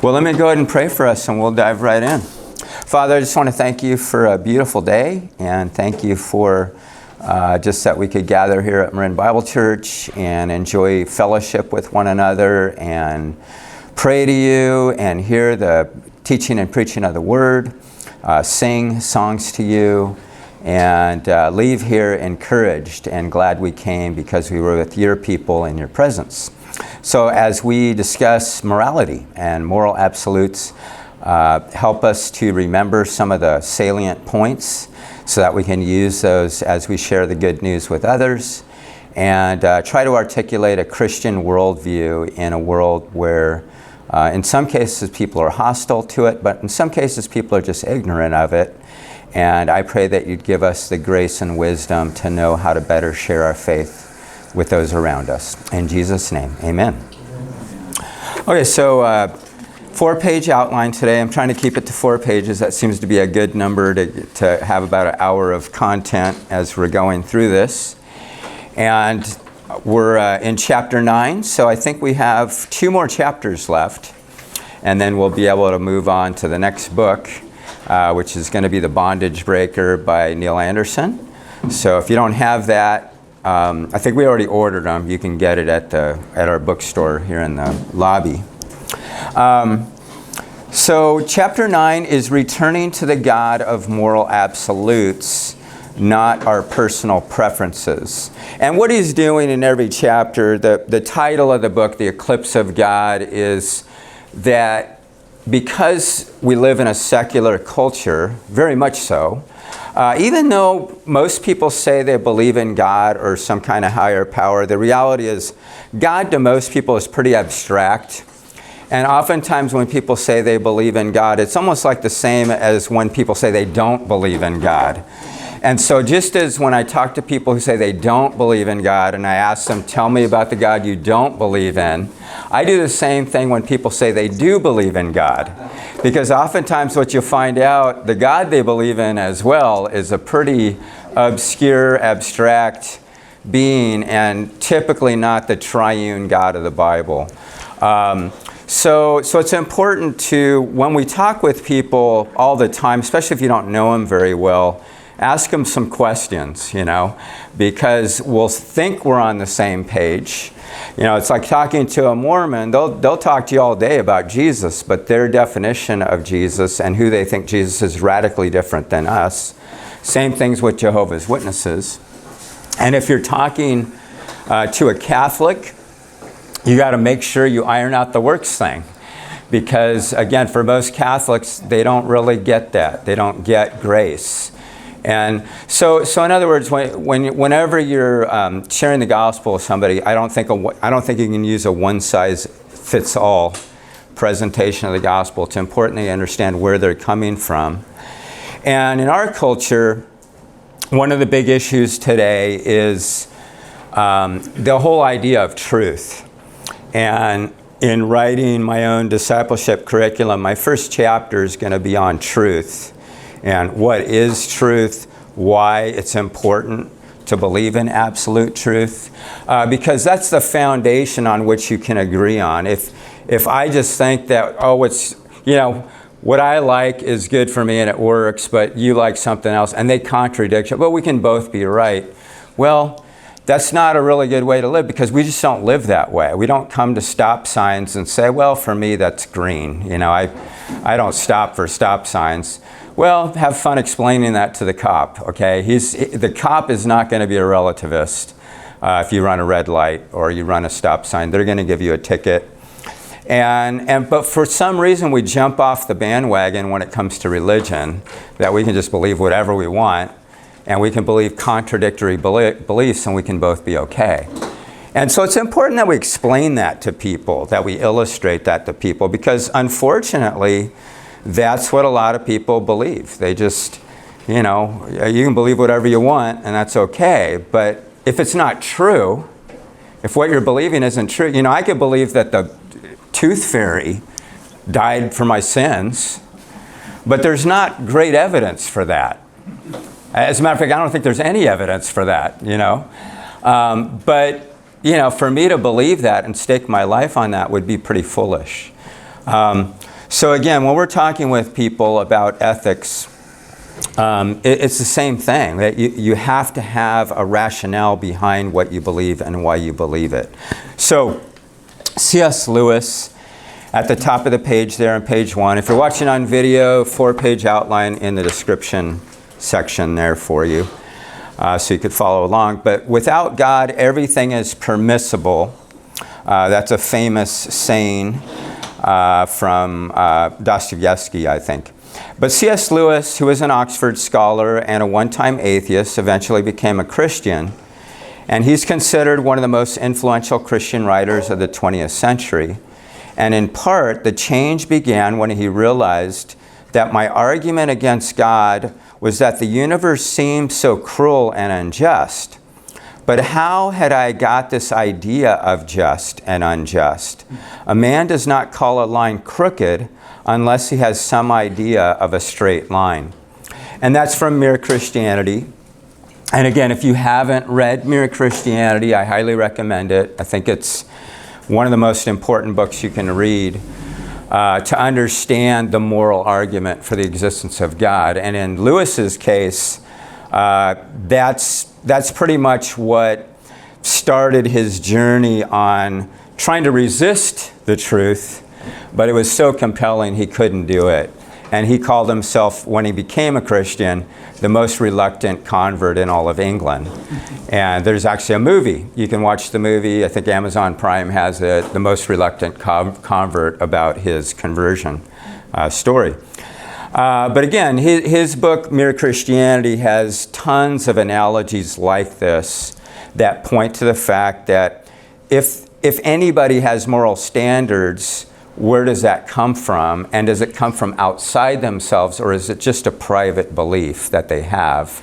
Well, let me go ahead and pray for us and we'll dive right in. Father, I just want to thank you for a beautiful day and thank you for just that we could gather here at Marin Bible Church and enjoy fellowship with one another and pray to you and hear the teaching and preaching of the Word, sing songs to you, and leave here encouraged and glad we came because we were with your people in your presence. So as we discuss morality and moral absolutes, help us to remember some of the salient points so that we can use those as we share the good news with others, and try to articulate a Christian worldview in a world where in some cases people are hostile to it, but in some cases people are just ignorant of it. And I pray that you'd give us the grace and wisdom to know how to better share our faith with those around us. In Jesus' name, amen. Okay, so 4-page outline today. I'm trying to keep it to 4 pages. That seems to be a good number to have about an hour of content as we're going through this. And we're in chapter 9, so I think we have 2 more chapters left. And then we'll be able to move on to the next book, which is going to be The Bondage Breaker by Neil Anderson. So if you don't have that, I think we already ordered them. You can get it at our bookstore here in the lobby. So chapter 9 is returning to the God of moral absolutes, not our personal preferences. And what he's doing in every chapter, the title of the book, The Eclipse of God, is that because we live in a secular culture, very much so, even though most people say they believe in God or some kind of higher power, the reality is God to most people is pretty abstract. And oftentimes when people say they believe in God, it's almost like the same as when people say they don't believe in God. And so just as when I talk to people who say they don't believe in God and I ask them, tell me about the God you don't believe in, I do the same thing when people say they do believe in God. Because oftentimes what you'll find out, the God they believe in as well is a pretty obscure, abstract being and typically not the triune God of the Bible. So it's important to, when we talk with people all the time, especially if you don't know them very well, ask them some questions, because we'll think we're on the same page. It's like talking to a Mormon. They'll talk to you all day about Jesus, but their definition of Jesus and who they think Jesus is radically different than us. Same things with Jehovah's Witnesses. And if you're talking to a Catholic, you got to make sure you iron out the works thing. Because, again, for most Catholics, they don't really get that. They don't get grace. And so in other words, whenever you're sharing the gospel with somebody, I don't think you can use a one-size-fits-all presentation of the gospel. It's important to understand where they're coming from. And in our culture, one of the big issues today is the whole idea of truth. And in writing my own discipleship curriculum, my first chapter is going to be on truth. And what is truth, why it's important to believe in absolute truth, because that's the foundation on which you can agree on. If I just think that, what I like is good for me and it works, but you like something else, and they contradict you, but we can both be right. Well, that's not a really good way to live because we just don't live that way. We don't come to stop signs and say, well, for me, that's green. I don't stop for stop signs. Well, have fun explaining that to the cop, okay? The cop is not going to be a relativist if you run a red light or you run a stop sign. They're going to give you a ticket. But for some reason, we jump off the bandwagon when it comes to religion, that we can just believe whatever we want, and we can believe contradictory beliefs, and we can both be okay. And so it's important that we explain that to people, that we illustrate that to people, because unfortunately, that's what a lot of people believe. They just, you can believe whatever you want, and that's okay. But if it's not true, if what you're believing isn't true, I could believe that the tooth fairy died for my sins, but there's not great evidence for that. As a matter of fact, I don't think there's any evidence for that, But for me to believe that and stake my life on that would be pretty foolish. So again, when we're talking with people about ethics, it's the same thing. That you have to have a rationale behind what you believe and why you believe it. So C.S. Lewis, at the top of the page there on page 1. If you're watching on video, 4-page outline in the description section there for you, so you could follow along. But without God, everything is permissible. That's a famous saying from Dostoevsky, I think. But C.S. Lewis, who was an Oxford scholar and a one-time atheist, eventually became a Christian. And he's considered one of the most influential Christian writers of the 20th century. And in part, the change began when he realized that my argument against God was that the universe seemed so cruel and unjust. But how had I got this idea of just and unjust? A man does not call a line crooked unless he has some idea of a straight line. And that's from Mere Christianity. And again, if you haven't read Mere Christianity, I highly recommend it. I think it's one of the most important books you can read to understand the moral argument for the existence of God. And in Lewis's case, that's pretty much what started his journey on trying to resist the truth, but it was so compelling he couldn't do it. And he called himself, when he became a Christian, the most reluctant convert in all of England. And there's actually a movie. You can watch the movie. I think Amazon Prime has it, The Most Reluctant Convert, about his conversion story. But again, his book, Mere Christianity, has tons of analogies like this that point to the fact that if anybody has moral standards, where does that come from? And does it come from outside themselves, or is it just a private belief that they have,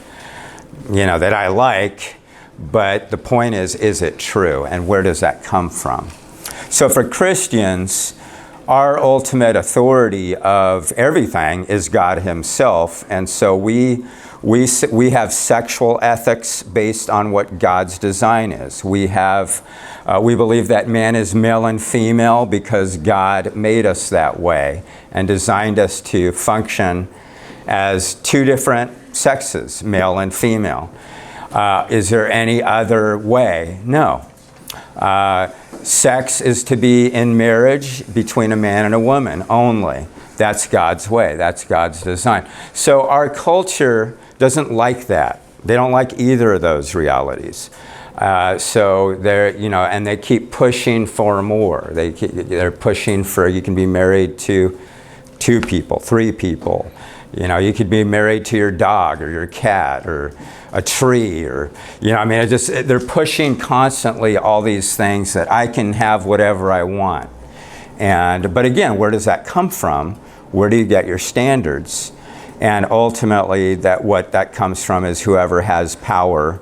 that I like, but the point is it true? And where does that come from? So for Christians, our ultimate authority of everything is God himself. And so we have sexual ethics based on what God's design is. We believe that man is male and female because God made us that way and designed us to function as two different sexes, male and female. Is there any other way? No. Sex is to be in marriage between a man and a woman only. That's God's way. That's God's design. So our culture doesn't like that. They don't like either of those realities. So they're, and they keep pushing for more. They're pushing for, you can be married to 2 people, 3 people. You could be married to your dog or your cat or a tree or, they're pushing constantly all these things that I can have whatever I want. But again, where does that come from? Where do you get your standards? And ultimately, what that comes from is whoever has power.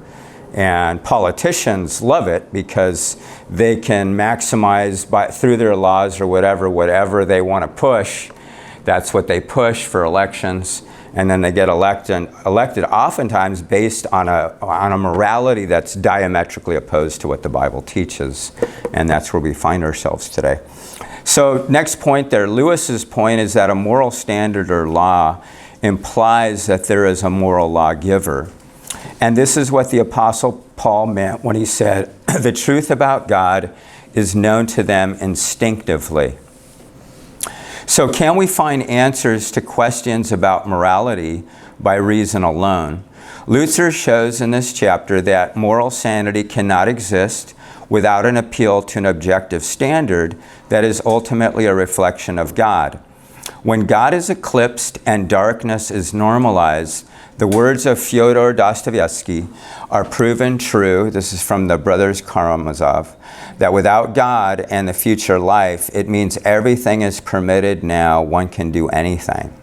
And politicians love it because they can maximize through their laws or whatever they want to push. That's what they push for elections, and then they get elected oftentimes based on a morality that's diametrically opposed to what the Bible teaches, and that's where we find ourselves today. So next point there, Lewis's point is that a moral standard or law implies that there is a moral lawgiver. And this is what the Apostle Paul meant when he said, the truth about God is known to them instinctively. So can we find answers to questions about morality by reason alone? Lutzer shows in this chapter that moral sanity cannot exist without an appeal to an objective standard that is ultimately a reflection of God. When God is eclipsed and darkness is normalized, the words of Fyodor Dostoevsky are proven true. This is from the Brothers Karamazov, that without God and the future life, it means everything is permitted now. One can do anything.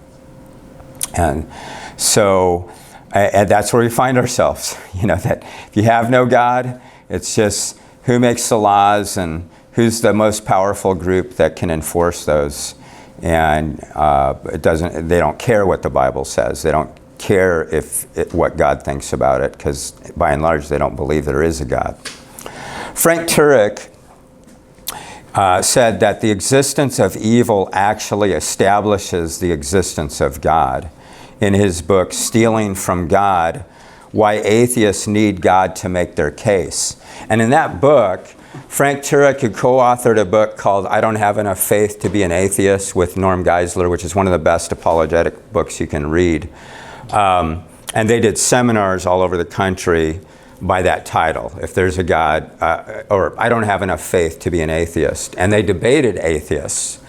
And so and that's where we find ourselves. That if you have no God, it's just who makes the laws and who's the most powerful group that can enforce those. And they don't care what the Bible says. They don't care what God thinks about it, because by and large they don't believe there is a God. Frank Turek said that the existence of evil actually establishes the existence of God in his book, Stealing from God, Why Atheists Need God to Make Their Case. And in that book, Frank Turek, who co-authored a book called I Don't Have Enough Faith to Be an Atheist with Norm Geisler, which is one of the best apologetic books you can read. And they did seminars all over the country by that title, If There's a God, or I Don't Have Enough Faith to Be an Atheist. And they debated atheists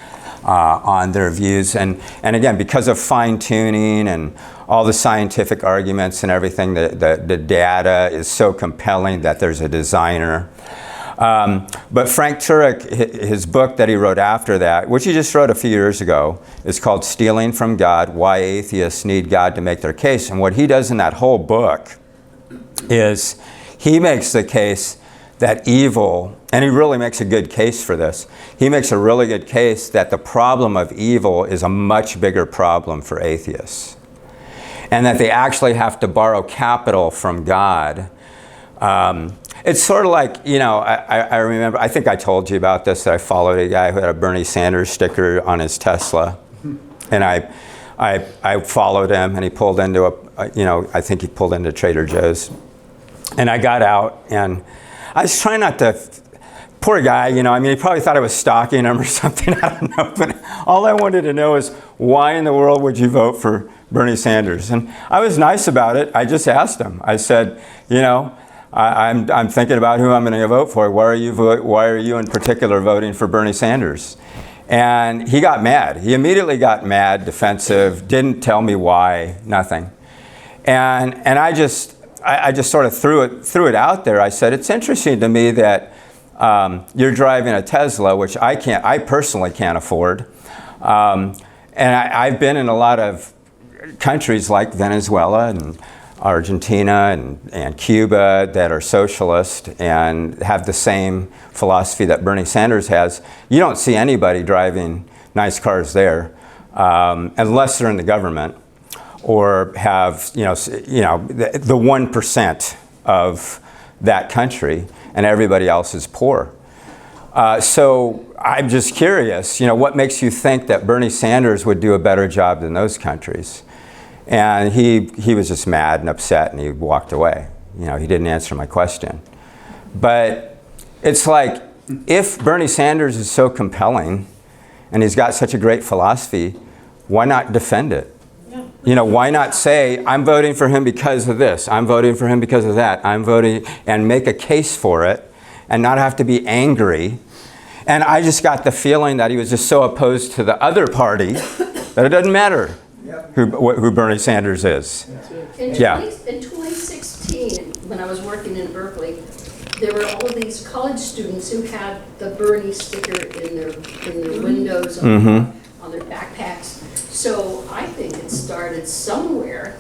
on their views. And again, because of fine-tuning and all the scientific arguments and everything, the data is so compelling that there's a designer. But Frank Turek, his book that he wrote after that, which he just wrote a few years ago, is called Stealing from God, Why Atheists Need God to Make Their Case. And what he does in that whole book is he makes the case that evil, and he really makes a good case for this, he makes a really good case that the problem of evil is a much bigger problem for atheists. And that they actually have to borrow capital from God. It's sort of like, I remember, I think I told you about this, that I followed a guy who had a Bernie Sanders sticker on his Tesla. And I followed him, and he pulled into I think he pulled into Trader Joe's. And I got out, and I was trying not to, poor guy, he probably thought I was stalking him or something, I don't know. But all I wanted to know is, why in the world would you vote for Bernie Sanders? And I was nice about it. I just asked him. I said, I'm thinking about who I'm going to vote for. Why are you in particular voting for Bernie Sanders? And he got mad. He immediately got mad, defensive, didn't tell me why, nothing. And I just sort of threw it out there. I said, it's interesting to me that you're driving a Tesla, which I personally can't afford. And I've been in a lot of countries like Venezuela and Argentina and Cuba that are socialist and have the same philosophy that Bernie Sanders has. You don't see anybody driving nice cars there unless they're in the government or have the 1% of that country, and everybody else is poor. So I'm just curious, what makes you think that Bernie Sanders would do a better job than those countries? And he was just mad and upset, and he walked away. He didn't answer my question. But it's like, if Bernie Sanders is so compelling and he's got such a great philosophy, why not defend it? Yeah. Why not say, I'm voting for him because of this, I'm voting for him because of that, I'm voting, and make a case for it and not have to be angry. And I just got the feeling that he was just so opposed to the other party that it doesn't matter who Bernie Sanders is. In 2016, when I was working in Berkeley, there were all of these college students who had the Bernie sticker in their windows, on their backpacks. So I think it started somewhere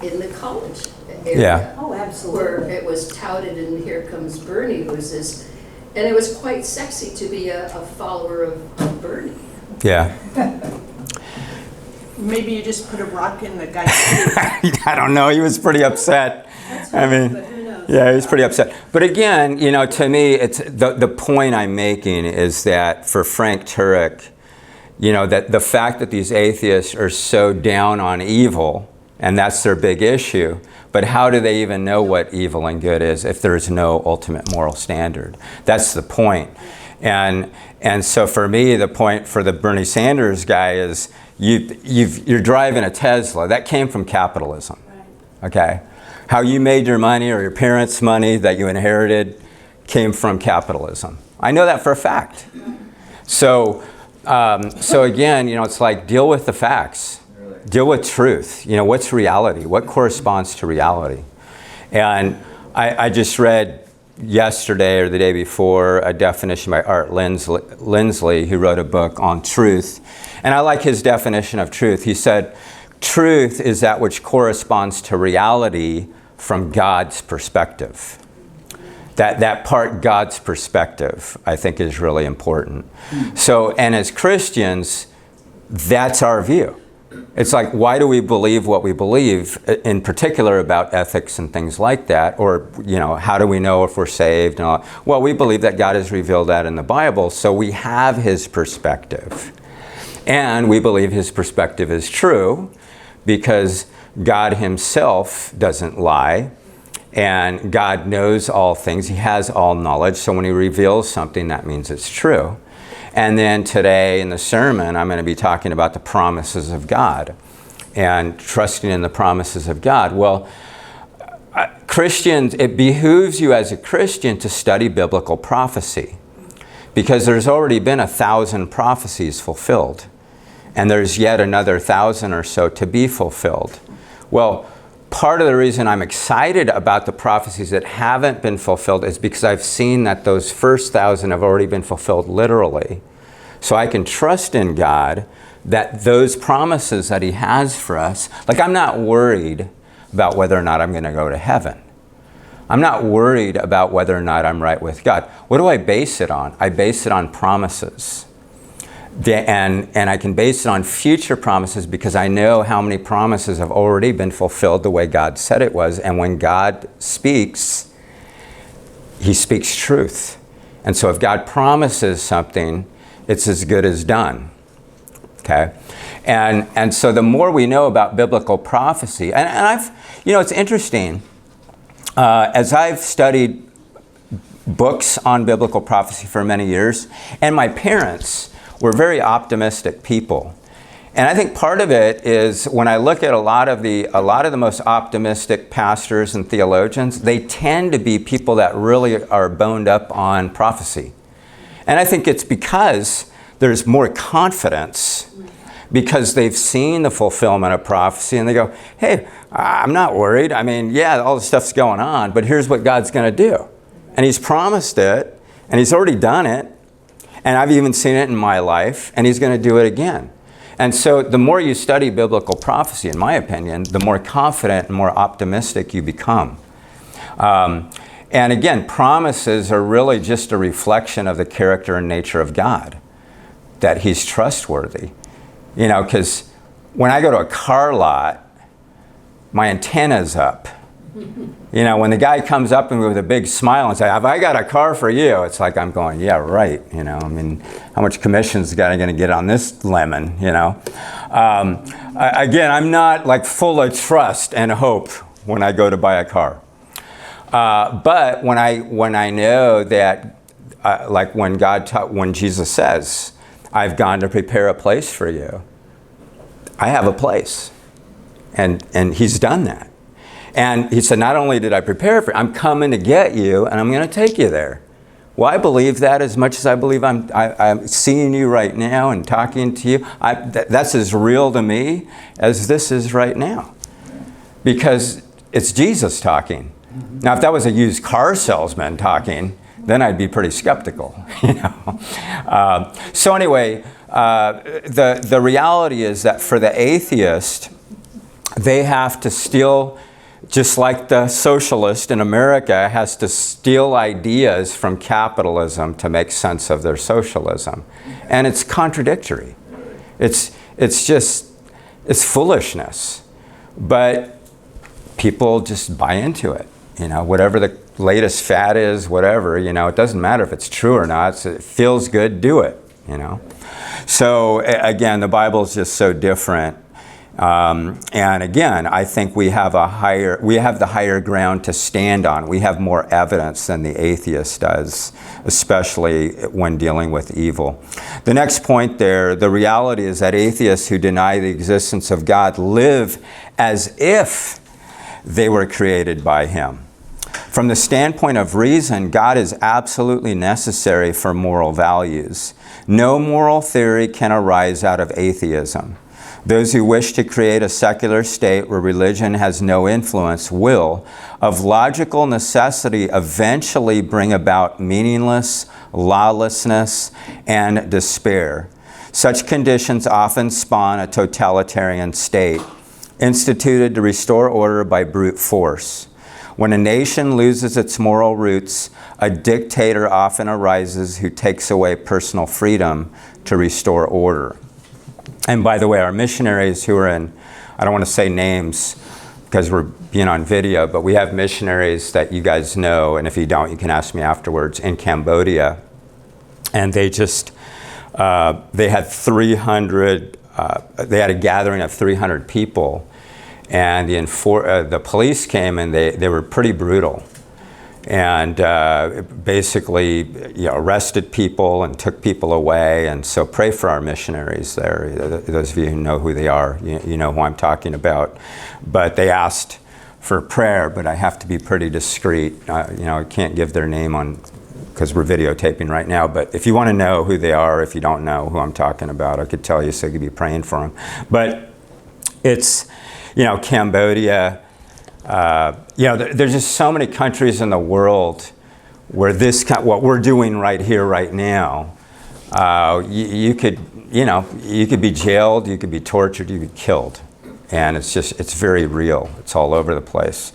in the college area. Yeah. Oh, absolutely. Where it was touted, and here comes Bernie, who's this, and it was quite sexy to be a follower of Bernie. Yeah. Maybe you just put a rock in the guy's face. I don't know. He was pretty upset. But who knows? Yeah, he was pretty upset. But again, to me, it's the point I'm making is that for Frank Turek, that the fact that these atheists are so down on evil, and that's their big issue, but how do they even know what evil and good is if there is no ultimate moral standard? That's the point. And so for me, the point for the Bernie Sanders guy is you're driving a Tesla. That came from capitalism. Okay? How you made your money or your parents' money that you inherited came from capitalism. I know that for a fact. So again, it's like, deal with the facts. Deal with truth. What's reality? What corresponds to reality? And I just read yesterday or the day before a definition by Art Lindsley, who wrote a book on truth. And I like his definition of truth. He said, truth is that which corresponds to reality from God's perspective. That part, God's perspective, I think is really important. So, and as Christians, that's our view. it's like, why do we believe what we believe, in particular about ethics and things like that? Or, how do we know if we're saved and all? Well, we believe that God has revealed that in the Bible, so we have his perspective. And we believe his perspective is true because God himself doesn't lie, and God knows all things. He has all knowledge, so when he reveals something, that means it's true. And then today in the sermon, I'm going to be talking about the promises of God and trusting in the promises of God. Well, Christians, it behooves you as a Christian to study biblical prophecy, because there's already been 1,000 prophecies fulfilled, and there's yet another 1,000 or so to be fulfilled. Well, part of the reason I'm excited about the prophecies that haven't been fulfilled is because I've seen that those first 1,000 have already been fulfilled literally. So I can trust in God that those promises that he has for us, like, I'm not worried about whether or not I'm going to go to heaven. I'm not worried about whether or not I'm right with God. What do I base it on? I base it on promises. And I can base it on future promises because I know how many promises have already been fulfilled the way God said it was. And when God speaks, he speaks truth. And so if God promises something, it's as good as done. Okay? And so the more we know about biblical prophecy, and I've, it's interesting, as I've studied books on biblical prophecy for many years, and my parents were very optimistic people. And I think part of it is when I look at a lot of the most optimistic pastors and theologians, they tend to be people that really are boned up on prophecy. And I think it's because there's more confidence, because they've seen the fulfillment of prophecy and they go, hey, I'm not worried. I mean, yeah, all this stuff's going on, but here's what God's going to do. And he's promised it, and he's already done it. And I've even seen it in my life, and he's going to do it again. And so the more you study biblical prophecy, in my opinion, the more confident and more optimistic you become. And again, promises are really just a reflection of the character and nature of God, that he's trustworthy. Because when I go to a car lot, my antenna's up. When the guy comes up and with a big smile and says, have I got a car for you? It's like I'm going, yeah, right. How much commission's the guy going to get on this lemon? Again, I'm not like full of trust and hope when I go to buy a car. But when I know that, like when Jesus says, I've gone to prepare a place for you, I have a place, and he's done that. And he said, not only did I prepare for you, I'm coming to get you, and I'm going to take you there. Well, I believe that as much as I believe I'm seeing you right now and talking to you. That's as real to me as this is right now. Because it's Jesus talking. Now, if that was a used car salesman talking, then I'd be pretty skeptical. So anyway, the reality is that for the atheist, they have to steal, just like the socialist in America has to steal ideas from capitalism to make sense of their socialism. And it's contradictory. It's foolishness. But people just buy into it. Whatever the latest fad is, whatever, it doesn't matter if it's true or not. It feels good, do it, So again, the Bible is just so different. And again, I think we have the higher ground to stand on. We have more evidence than the atheist does, especially when dealing with evil. The next point there, the reality is that atheists who deny the existence of God live as if they were created by him. From the standpoint of reason, God is absolutely necessary for moral values. No moral theory can arise out of atheism. Those who wish to create a secular state where religion has no influence will, of logical necessity, eventually bring about meaningless lawlessness and despair. Such conditions often spawn a totalitarian state, instituted to restore order by brute force. When a nation loses its moral roots, a dictator often arises who takes away personal freedom to restore order. And by the way, our missionaries who are in, I don't want to say names because we're being on video, but we have missionaries that you guys know, and if you don't, you can ask me afterwards, in Cambodia. And they just, they had 300, they had a gathering of 300 people, and the police came and they were pretty brutal. And basically arrested people and took people away. And so pray for our missionaries there. Those of you who know who they are, you know who I'm talking about. But they asked for prayer, but I have to be pretty discreet. I can't give their name because we're videotaping right now. But if you want to know who they are, if you don't know who I'm talking about, I could tell you so you could be praying for them. But it's, Cambodia. There's just so many countries in the world where what we're doing right here, right now, you could be jailed, you could be tortured, you could be killed. And it's very real. It's all over the place.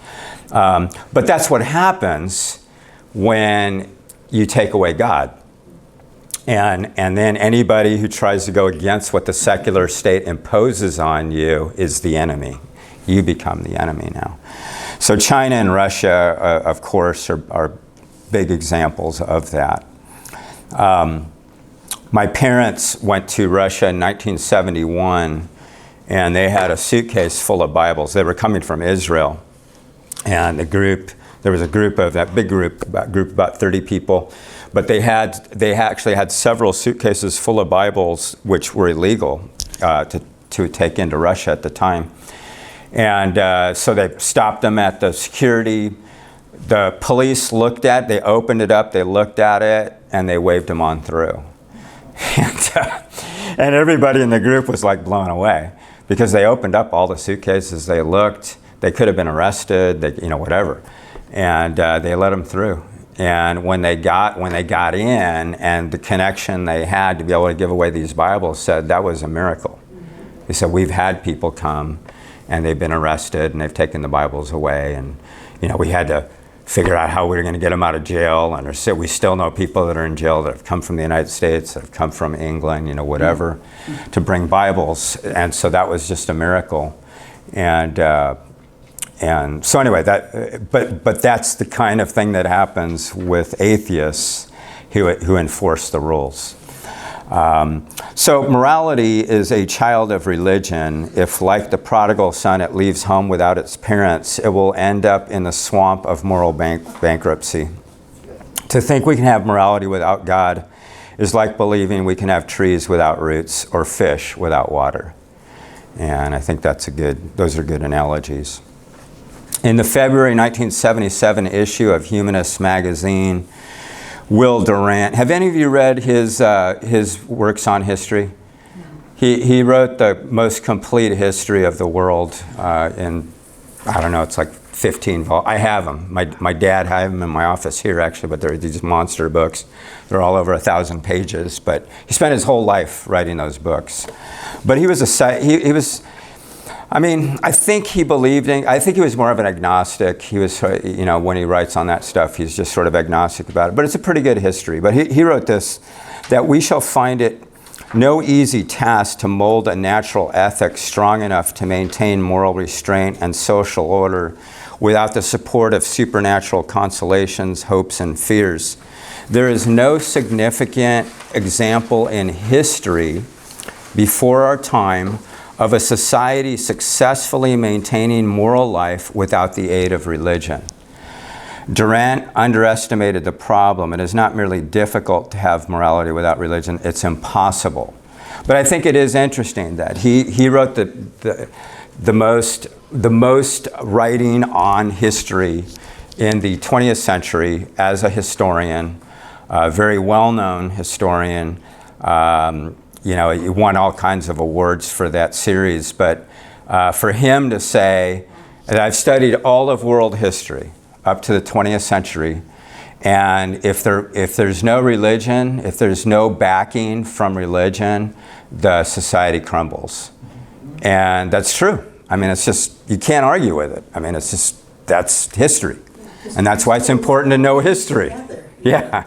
But that's what happens when you take away God. And then anybody who tries to go against what the secular state imposes on you is the enemy. You become the enemy now. So China and Russia, of course, are big examples of that. My parents went to Russia in 1971, and they had a suitcase full of Bibles. They were coming from Israel. And there was a group of that big group about 30 people, but they actually had several suitcases full of Bibles, which were illegal to take into Russia at the time. And so they stopped them at the security. The police they opened it up, they looked at it, and they waved them on through. And everybody in the group was like blown away because they opened up all the suitcases, they looked, they could have been arrested, whatever. And they let them through. And when they got in, and the connection they had to be able to give away these Bibles said that was a miracle. They said, we've had people come and they've been arrested and they've taken the Bibles away, and we had to figure out how we were going to get them out of jail. And we still know people that are in jail that have come from the United States, that have come from England, whatever, to bring Bibles. And so that was just a miracle. And so anyway, but that's the kind of thing that happens with atheists who enforce the rules. So morality is a child of religion. If, like the prodigal son, it leaves home without its parents, it will end up in the swamp of moral bankruptcy. To think we can have morality without God is like believing we can have trees without roots or fish without water. And I think those are good analogies. In the February 1977 issue of Humanist magazine, Will Durant, have any of you read his works on history? He wrote the most complete history of the world in, I don't know, it's like 15 volumes. I have them. My dad had them in my office here, actually, but they're these monster books. They're all over 1,000 pages, but he spent his whole life writing those books. But he was I think he was more of an agnostic. He was, when he writes on that stuff, he's just sort of agnostic about it. But it's a pretty good history. But he wrote this, that we shall find it no easy task to mold a natural ethic strong enough to maintain moral restraint and social order without the support of supernatural consolations, hopes, and fears. There is no significant example in history before our time of a society successfully maintaining moral life without the aid of religion. Durant underestimated the problem. It is not merely difficult to have morality without religion, it's impossible. But I think it is interesting that he wrote the most writing on history in the 20th century as a historian, a very well-known historian. He won all kinds of awards for that series, but for him to say that I've studied all of world history up to the 20th century, and if there's no religion, if there's no backing from religion, the society crumbles. And that's true. It's just, you can't argue with it. That's history. And that's why it's important to know history. Yeah.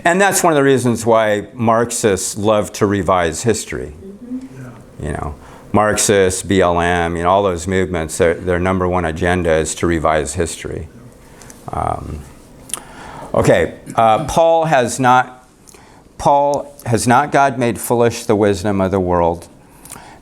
And that's one of the reasons why Marxists love to revise history. You know, Marxists, BLM, you know, all those movements, their number one agenda is to revise history. Paul has not God made foolish the wisdom of the world.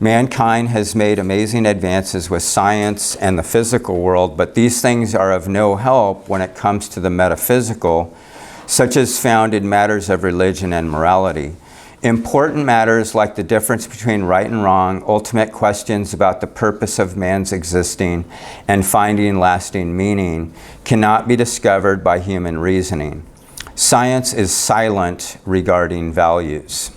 Mankind has made amazing advances with science and the physical world, but these things are of no help when it comes to the metaphysical, such as found in matters of religion and morality. Important matters like the difference between right and wrong, ultimate questions about the purpose of man's existing and finding lasting meaning cannot be discovered by human reasoning. Science is silent regarding values.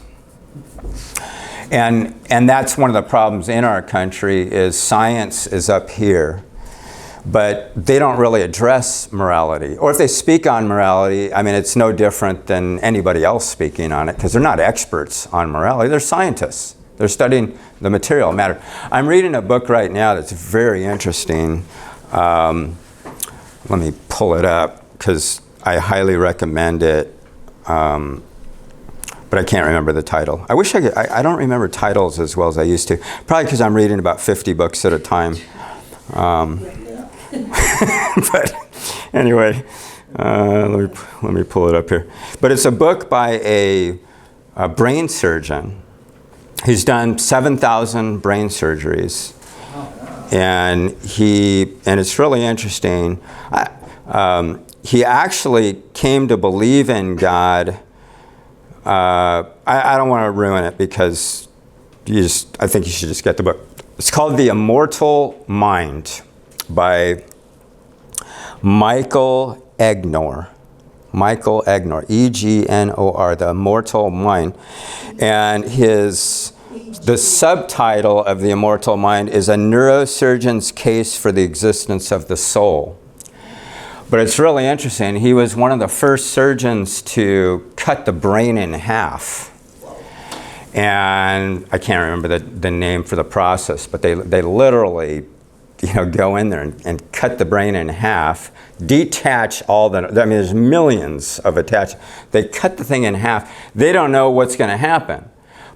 And that's one of the problems in our country is science is up here, but they don't really address morality. Or if they speak on morality, I mean, it's no different than anybody else speaking on it because they're not experts on morality. They're scientists. They're studying the material matter. I'm reading a book right now that's very interesting. Let me pull it up because I highly recommend it. But I can't remember the title. I wish I could. I don't remember titles as well as I used to. Probably because I'm reading about 50 books at a time. But anyway, let me pull it up here. But it's a book by a brain surgeon. He's done 7,000 brain surgeries, and it's really interesting. He actually came to believe in God. I don't want to ruin it because I think you should just get the book. It's called The Immortal Mind by Michael Egnor. Michael Egnor, E-G-N-O-R, The Immortal Mind. And the subtitle of The Immortal Mind is A Neurosurgeon's Case for the Existence of the Soul. But it's really interesting. He was one of the first surgeons to cut the brain in half. And I can't remember the name for the process, but they literally, go in there and cut the brain in half, detach there's millions of attachments. They cut the thing in half. They don't know what's going to happen.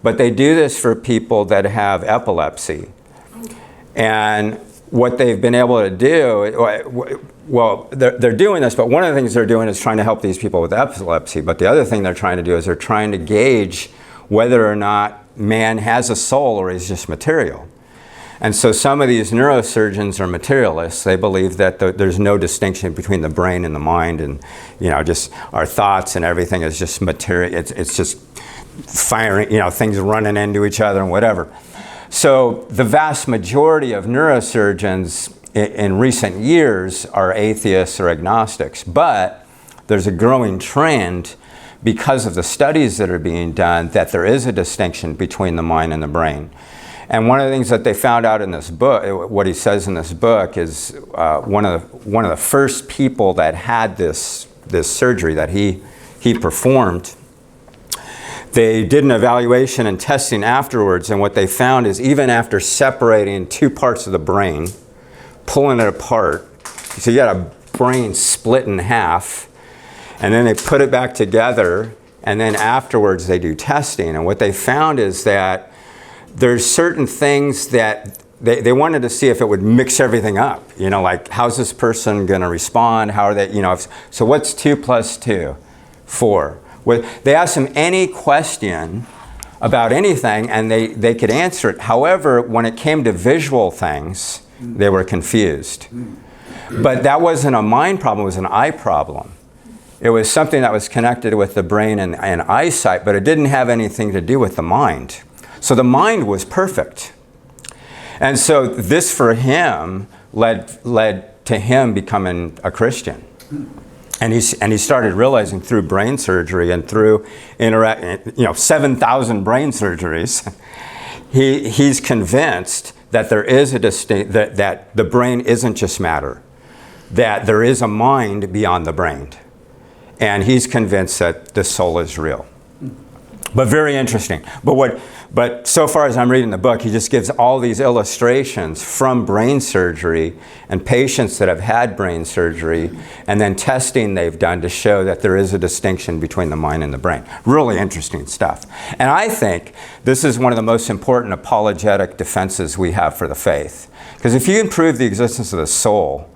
But they do this for people that have epilepsy. And what they've been able to do, well, they're doing this, but one of the things they're doing is trying to help these people with epilepsy. But the other thing they're trying to do is they're trying to gauge whether or not man has a soul or is just material. And so some of these neurosurgeons are materialists. They believe that there's no distinction between the brain and the mind, and just our thoughts and everything is just material. It's just firing, things running into each other and whatever. So the vast majority of neurosurgeons in recent years are atheists or agnostics, but there's a growing trend because of the studies that are being done that there is a distinction between the mind and the brain. And one of the things that they found out in this book, what he says in this book, is one of the first people that had this surgery that he performed. They did an evaluation and testing afterwards, and what they found is even after separating two parts of the brain, pulling it apart, so you got a brain split in half, and then they put it back together, and then afterwards they do testing. And what they found is that there's certain things that they wanted to see if it would mix everything up. Like how's this person going to respond? How are they, so what's 2 + 2? 4. They asked them any question about anything and they could answer it. However, when it came to visual things, they were confused. But that wasn't a mind problem, it was an eye problem. It was something that was connected with the brain and eyesight, but it didn't have anything to do with the mind. So the mind was perfect. And so this for him led to him becoming a Christian. And he started realizing through brain surgery and through 7,000 brain surgeries, he's convinced that there is that the brain isn't just matter, that there is a mind beyond the brain. And he's convinced that the soul is real. But very interesting. But so far as I'm reading the book, he just gives all these illustrations from brain surgery and patients that have had brain surgery, and then testing they've done to show that there is a distinction between the mind and the brain. Really interesting stuff. And I think this is one of the most important apologetic defenses we have for the faith. Because if you improve the existence of the soul,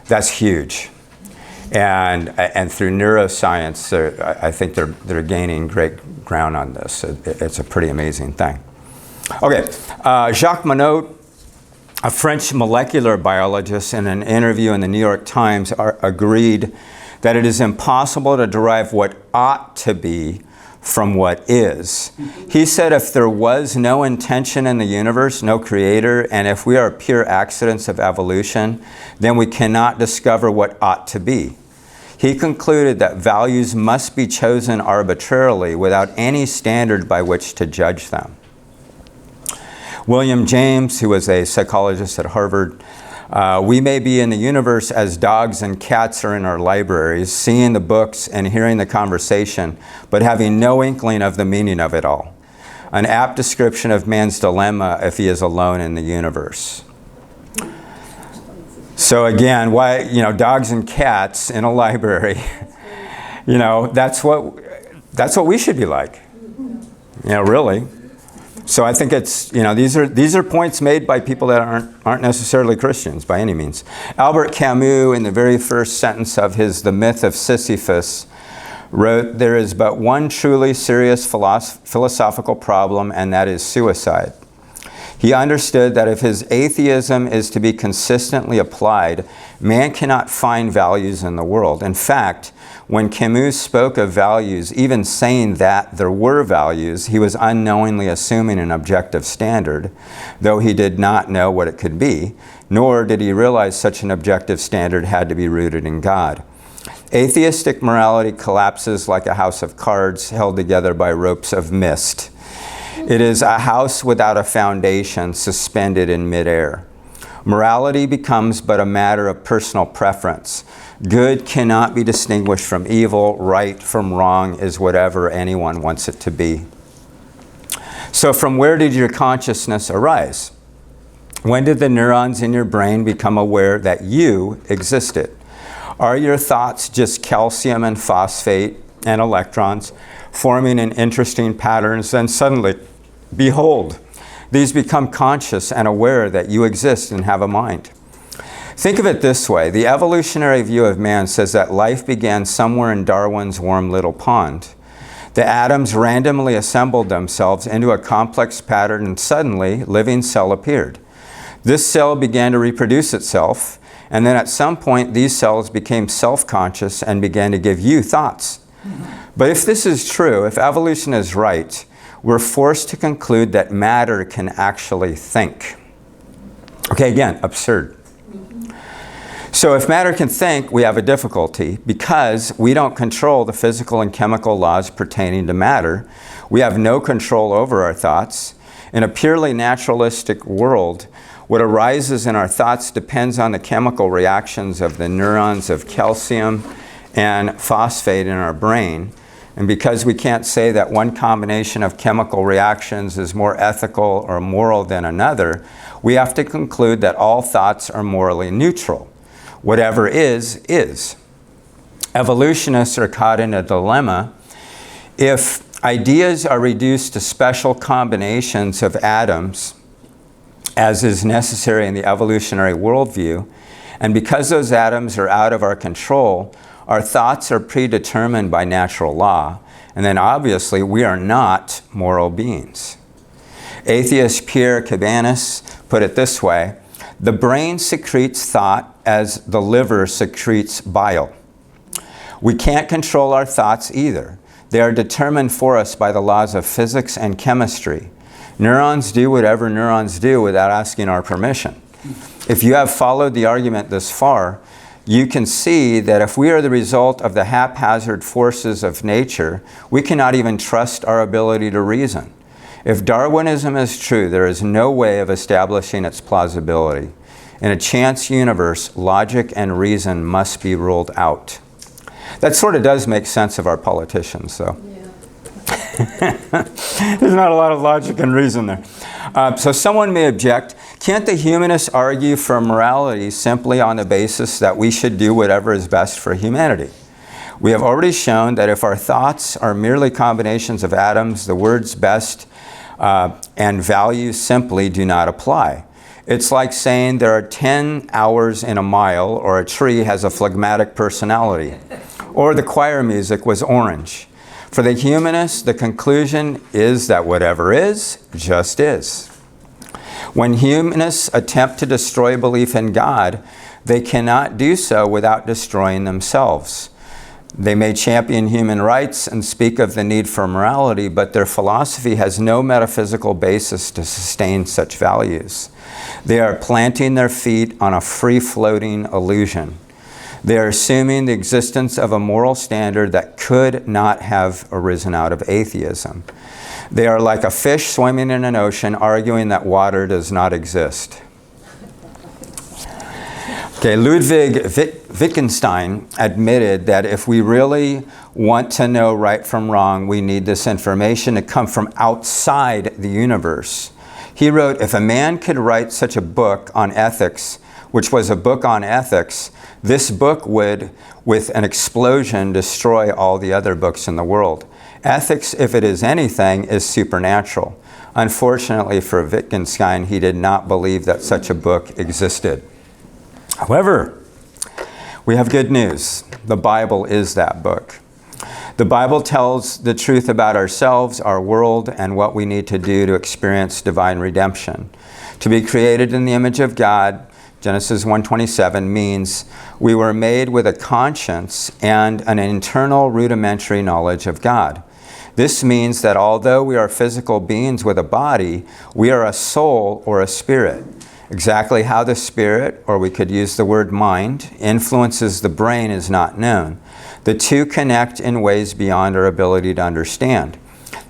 that's huge. And through neuroscience, I think they're gaining great ground on this. It's a pretty amazing thing. Okay, Jacques Monod, a French molecular biologist, in an interview in the New York Times, agreed that it is impossible to derive what ought to be from what is. He said if there was no intention in the universe, no creator, and if we are pure accidents of evolution, then we cannot discover what ought to be. He concluded that values must be chosen arbitrarily without any standard by which to judge them. William James, who was a psychologist at Harvard, we may be in the universe as dogs and cats are in our libraries, seeing the books and hearing the conversation, but having no inkling of the meaning of it all. An apt description of man's dilemma if he is alone in the universe. So again, why, dogs and cats in a library, that's what we should be like. Really. So I think it's, these are points made by people that aren't necessarily Christians by any means. Albert Camus, in the very first sentence of his The Myth of Sisyphus, wrote, "There is but one truly serious philosophical problem, and that is suicide." He understood that if his atheism is to be consistently applied, man cannot find values in the world. In fact, when Camus spoke of values, even saying that there were values, he was unknowingly assuming an objective standard, though he did not know what it could be, nor did he realize such an objective standard had to be rooted in God. Atheistic morality collapses like a house of cards held together by ropes of mist. It is a house without a foundation, suspended in midair. Morality becomes but a matter of personal preference. Good cannot be distinguished from evil. Right from wrong is whatever anyone wants it to be. So from where did your consciousness arise? When did the neurons in your brain become aware that you existed? Are your thoughts just calcium and phosphate and electrons forming in interesting patterns? Then suddenly, behold, these become conscious and aware that you exist and have a mind. Think of it this way. The evolutionary view of man says that life began somewhere in Darwin's warm little pond. The atoms randomly assembled themselves into a complex pattern, and suddenly, living cell appeared. This cell began to reproduce itself, and then at some point, these cells became self-conscious and began to give you thoughts. But if this is true, if evolution is right, we're forced to conclude that matter can actually think. Okay, again, absurd. So if matter can think, we have a difficulty because we don't control the physical and chemical laws pertaining to matter. We have no control over our thoughts. In a purely naturalistic world, what arises in our thoughts depends on the chemical reactions of the neurons of calcium and phosphate in our brain. And because we can't say that one combination of chemical reactions is more ethical or moral than another, we have to conclude that all thoughts are morally neutral. Whatever is, is. Evolutionists are caught in a dilemma. If ideas are reduced to special combinations of atoms, as is necessary in the evolutionary worldview, and because those atoms are out of our control, our thoughts are predetermined by natural law, and then obviously we are not moral beings. Atheist Pierre Cabanis put it this way: the brain secretes thought as the liver secretes bile. We can't control our thoughts either. They are determined for us by the laws of physics and chemistry. Neurons do whatever neurons do without asking our permission. If you have followed the argument this far, you can see that if we are the result of the haphazard forces of nature, we cannot even trust our ability to reason. If Darwinism is true, there is no way of establishing its plausibility. In a chance universe, logic and reason must be ruled out. That sort of does make sense of our politicians, though. Yeah. There's not a lot of logic and reason there. So someone may object, can't the humanists argue for morality simply on the basis that we should do whatever is best for humanity? We have already shown that if our thoughts are merely combinations of atoms, the words best and value simply do not apply. It's like saying there are 10 hours in a mile, or a tree has a phlegmatic personality, or the choir music was orange. For the humanists, the conclusion is that whatever is, just is. When humanists attempt to destroy belief in God, they cannot do so without destroying themselves. They may champion human rights and speak of the need for morality, but their philosophy has no metaphysical basis to sustain such values. They are planting their feet on a free-floating illusion. They are assuming the existence of a moral standard that could not have arisen out of atheism. They are like a fish swimming in an ocean, arguing that water does not exist. Okay, Ludwig Wittgenstein admitted that if we really want to know right from wrong, we need this information to come from outside the universe. He wrote, if a man could write such a book on ethics, which was a book on ethics, this book would, with an explosion, destroy all the other books in the world. Ethics, if it is anything, is supernatural. Unfortunately for Wittgenstein, he did not believe that such a book existed. However, we have good news. The Bible is that book. The Bible tells the truth about ourselves, our world, and what we need to do to experience divine redemption. To be created in the image of God, Genesis 1:27, means we were made with a conscience and an internal rudimentary knowledge of God. This means that although we are physical beings with a body, we are a soul or a spirit. Exactly how the spirit, or we could use the word mind, influences the brain is not known. The two connect in ways beyond our ability to understand.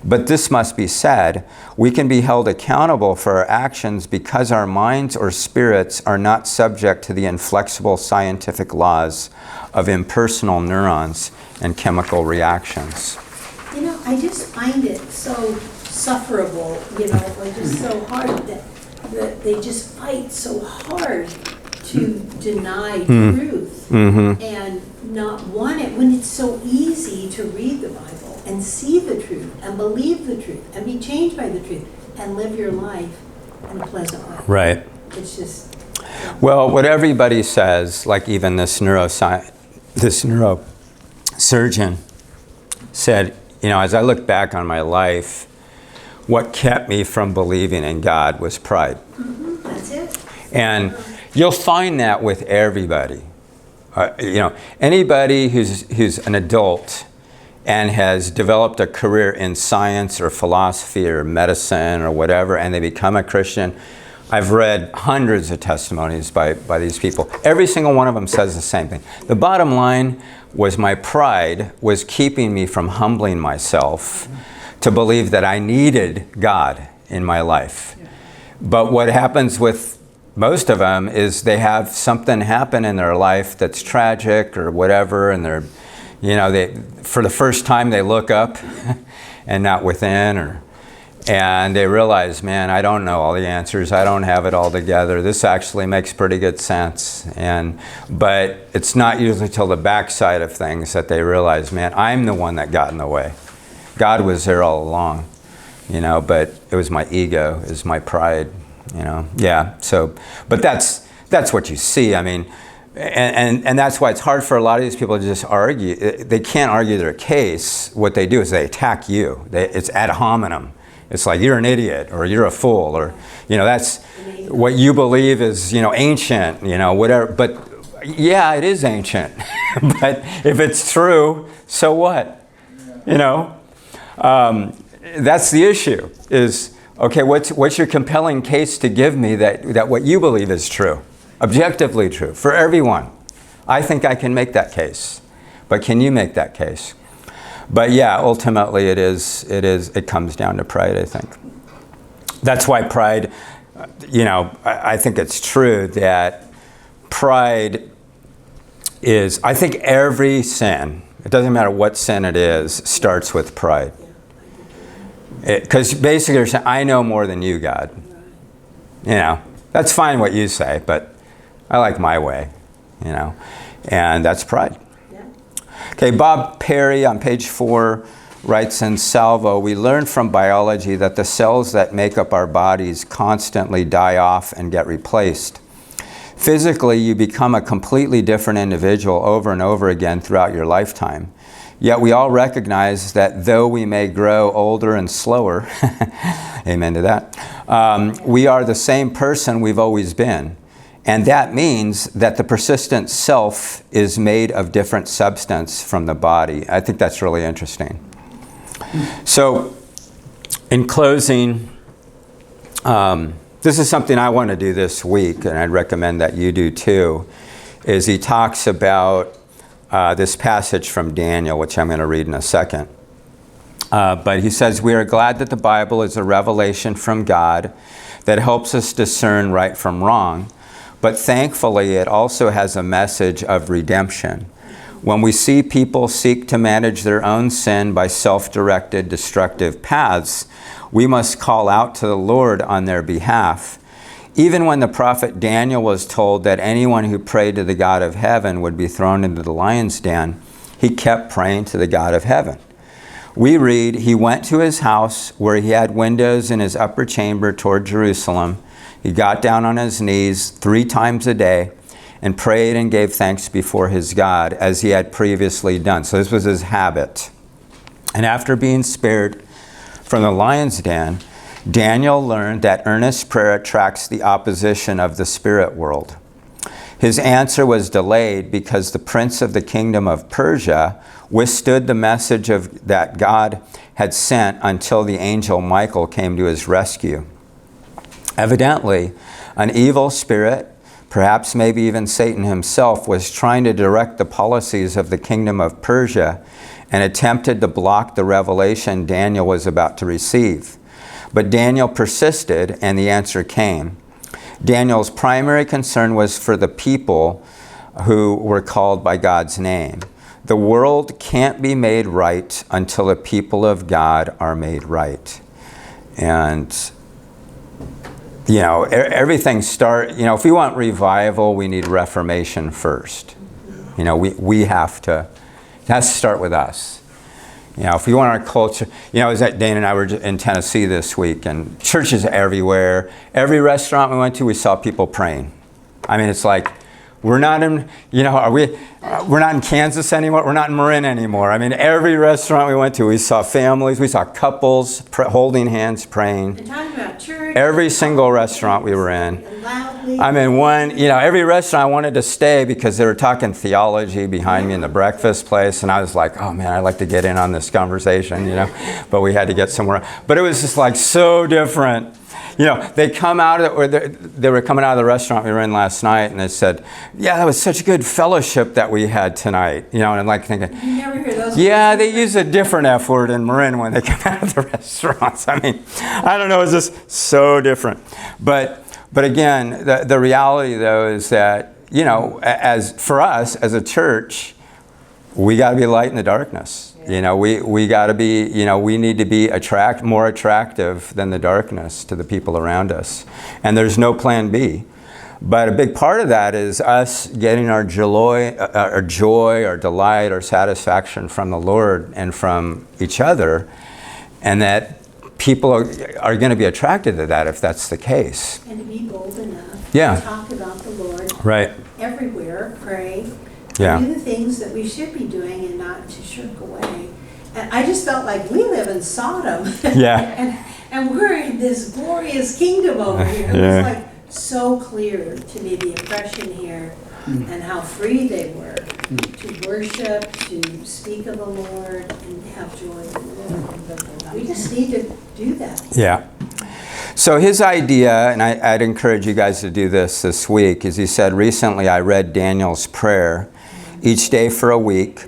But this must be said, we can be held accountable for our actions because our minds or spirits are not subject to the inflexible scientific laws of impersonal neurons and chemical reactions. You know, I just find it so sufferable, like just so hard that they just fight so hard to deny truth and not want it when it's so easy to read the Bible and see the truth and believe the truth and be changed by the truth and live your life in a pleasant way. Right. It's just... Well, what everybody says, like even this neurosurgeon said, as I look back on my life, what kept me from believing in God was pride. That's it. And you'll find that with everybody. Anybody who's an adult and has developed a career in science or philosophy or medicine or whatever, and they become a Christian, I've read hundreds of testimonies by these people. Every single one of them says the same thing. The bottom line was my pride was keeping me from humbling myself to believe that I needed God in my life. But what happens with most of them is they have something happen in their life that's tragic or whatever, and they're, they for the first time they look up and not within, and they realize, man, I don't know all the answers. I don't have it all together. This actually makes pretty good sense. But it's not usually till the backside of things that they realize, man, I'm the one that got in the way. God was there all along, but it was my ego, it was my pride, Yeah, so, but that's what you see. I mean, and that's why it's hard for a lot of these people to just argue. They can't argue their case. What they do is they attack you. It's ad hominem. It's like, you're an idiot, or you're a fool, or, that's what you believe is, ancient, whatever. But yeah, it is ancient. But if it's true, so what? That's the issue, is, okay, what's your compelling case to give me that what you believe is true, objectively true, for everyone? I think I can make that case. But can you make that case? But yeah, ultimately it comes down to pride, I think. That's why pride, I think it's true that pride is, I think every sin, it doesn't matter what sin it is, starts with pride. Because basically they're saying, I know more than you, God. You know, that's fine what you say, but I like my way, you know. And that's pride. Yeah. Okay, Bob Perry on page 4 writes in Salvo, we learn from biology that the cells that make up our bodies constantly die off and get replaced. Physically, you become a completely different individual over and over again throughout your lifetime. Yet we all recognize that though we may grow older and slower, amen to that, we are the same person we've always been. And that means that the persistent self is made of different substance from the body. I think that's really interesting. So, in closing, this is something I want to do this week, and I'd recommend that you do too, is he talks about this passage from Daniel, which I'm going to read in a second. But he says, we are glad that the Bible is a revelation from God that helps us discern right from wrong. But thankfully, it also has a message of redemption. When we see people seek to manage their own sin by self-directed, destructive paths, we must call out to the Lord on their behalf. Even when the prophet Daniel was told that anyone who prayed to the God of heaven would be thrown into the lion's den, he kept praying to the God of heaven. We read, he went to his house where he had windows in his upper chamber toward Jerusalem. He got down on his knees 3 times a day and prayed and gave thanks before his God as he had previously done. So this was his habit. And after being spared from the lion's den, Daniel learned that earnest prayer attracts the opposition of the spirit world. His answer was delayed because the prince of the kingdom of Persia withstood the message that God had sent until the angel Michael came to his rescue. Evidently, an evil spirit, perhaps maybe even Satan himself, was trying to direct the policies of the kingdom of Persia and attempted to block the revelation Daniel was about to receive. But Daniel persisted, and the answer came. Daniel's primary concern was for the people who were called by God's name. The world can't be made right until the people of God are made right. And you know, everything if we want revival, we need reformation first. You know, we have to, it has to start with us. You know, if we want our culture, I was at, Dana and I were in Tennessee this week, and churches everywhere. Every restaurant we went to, we saw people praying. I mean, it's like, we're not in, we're not in Kansas anymore. We're not in Marin anymore. I mean, every restaurant we went to, we saw families, we saw couples holding hands, praying. And talking about church. Every single restaurant we were in. And loudly. I mean, every restaurant I wanted to stay because they were talking theology behind me in the breakfast place. And I was like, oh man, I'd like to get in on this conversation, but we had to get somewhere. But it was just like so different. They come out of they were coming out of the restaurant we were in last night, and they said, yeah, that was such good fellowship that we had tonight. And I'm like thinking, You never hear those yeah, words. they use a different F word in Marin when they come out of the restaurants. I mean, I don't know, it's just so different. But again, the reality though is that, as for us as a church, we got to be light in the darkness. We got to be, we need to be more attractive than the darkness to the people around us. And there's no plan B. But a big part of that is us getting our joy, our delight, our satisfaction from the Lord and from each other. And that people are going to be attracted to that if that's the case. And to be bold enough Yeah. to talk about the Lord Right. everywhere, pray, Yeah. do the things that we should be doing and not to shirk away. And I just felt like we live in Sodom. Yeah. and we're in this glorious kingdom over here. It Yeah. was like so clear to me, the impression here and how free they were to worship, to speak of the Lord, and have joy in the Lord. We just need to do that. Yeah. So his idea, and I'd encourage you guys to do this week, is he said, recently I read Daniel's prayer each day for a week,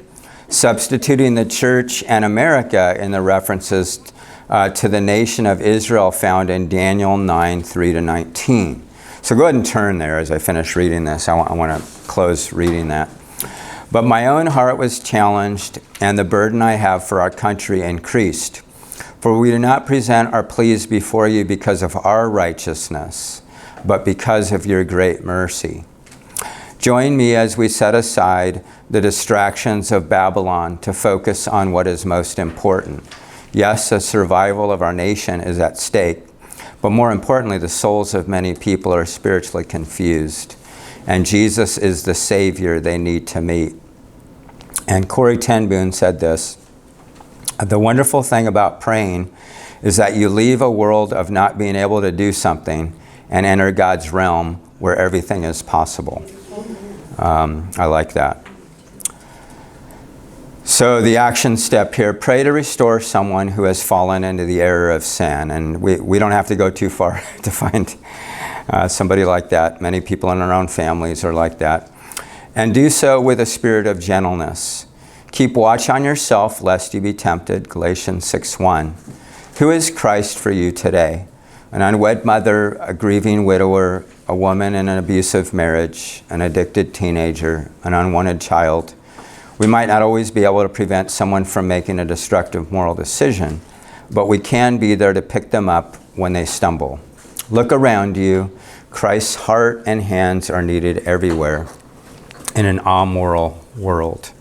substituting the church and America in the references to the nation of Israel found in Daniel 9, 3-19. So go ahead and turn there as I finish reading this. I want to close reading that. But my own heart was challenged, and the burden I have for our country increased. For we do not present our pleas before you because of our righteousness, but because of your great mercy. Join me as we set aside the distractions of Babylon to focus on what is most important. Yes, the survival of our nation is at stake, but more importantly, the souls of many people are spiritually confused, and Jesus is the Savior they need to meet. And Corrie ten Boom said this: the wonderful thing about praying is that you leave a world of not being able to do something and enter God's realm where everything is possible. I like that. So the action step here, pray to restore someone who has fallen into the error of sin. And we don't have to go too far to find somebody like that. Many people in our own families are like that. And do so with a spirit of gentleness. Keep watch on yourself, lest you be tempted, Galatians 6:1. Who is Christ for you today? An unwed mother, a grieving widower, a woman in an abusive marriage, an addicted teenager, an unwanted child. We might not always be able to prevent someone from making a destructive moral decision, but we can be there to pick them up when they stumble. Look around you. Christ's heart and hands are needed everywhere in an amoral world.